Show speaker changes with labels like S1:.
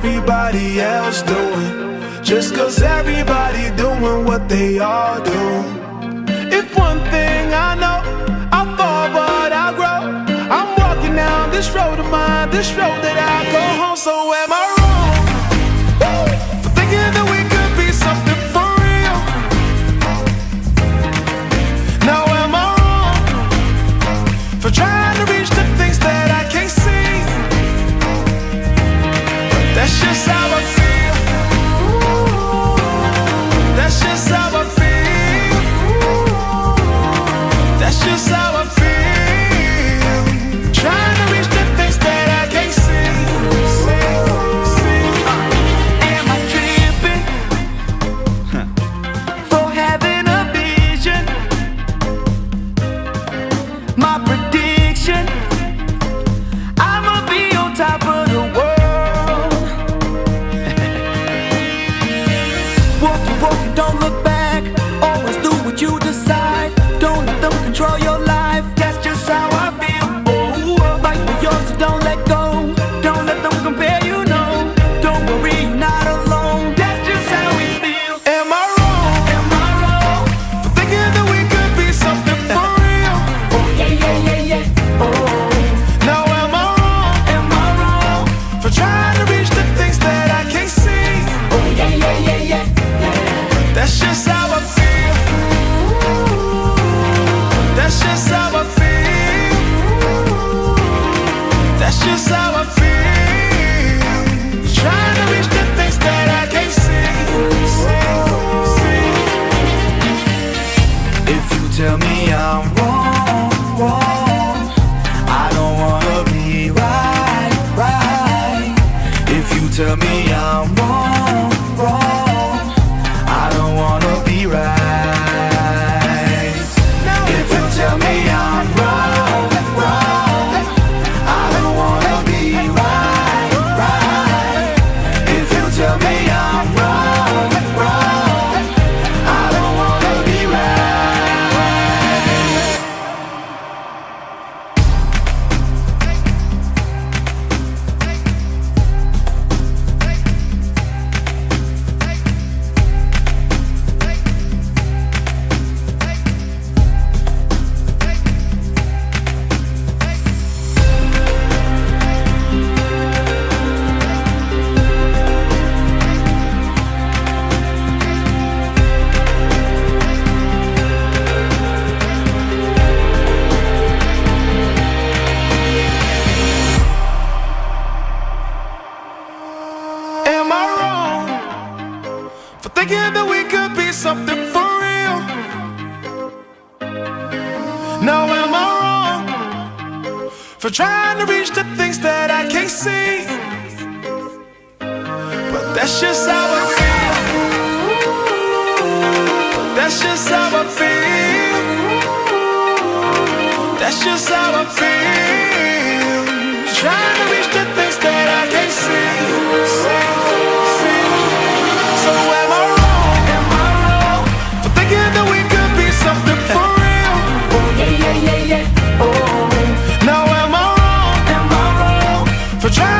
S1: Everybody else doing, just 'cause everybody doing what they all do. If one thing I know, I fall but I grow. I'm walking down this road of mine, this road that I go home. So am I wrong for thinking that we could be something for real? Now am I wrong for trying to reach the things that I can't see? That's just how I feel. That's just how I feel. That's just how I feel. Trying to reach the things that I can't see.
S2: Am I tripping for having a vision? My prediction, I'ma be on top of the world. Don't look back, always do what you decide. Don't let them control your life, that's just how I feel. Oh, fight for yours, so don't let go. Don't let them compare, you know. Don't worry, you're not alone, that's just how we feel.
S1: Am I wrong?
S2: Am I wrong
S1: for thinking that we could be something for real?
S2: Oh yeah, yeah, yeah, yeah. Oh,
S1: now am I wrong?
S2: Am I wrong
S1: for trying to reach the things that I can't see?
S2: Oh yeah, yeah, yeah, yeah.
S1: That's just how I feel. That's just how I feel. That's just how I feel. Trying to reach the things that I can't see.
S2: If you tell me I'm wrong, wrong, I don't wanna be right, right. If you tell me I'm wrong, wrong, I don't wanna be right. If you tell me I'm wrong, wrong, I don't wanna be right, right. If you tell me I'm wrong, wrong, I don't wanna be right.
S1: Am I wrong for thinking that we could be something for real? Now am I wrong for trying to reach the things that I can't see? But that's just how I feel. That's just how I feel. That's just how I feel. Trying to reach the things that I can't see. So am I wrong?
S2: Am I wrong
S1: for thinking that we could be something for real?
S2: Oh yeah, yeah, yeah, yeah. Oh,
S1: Now am I wrong
S2: am I wrong
S1: for trying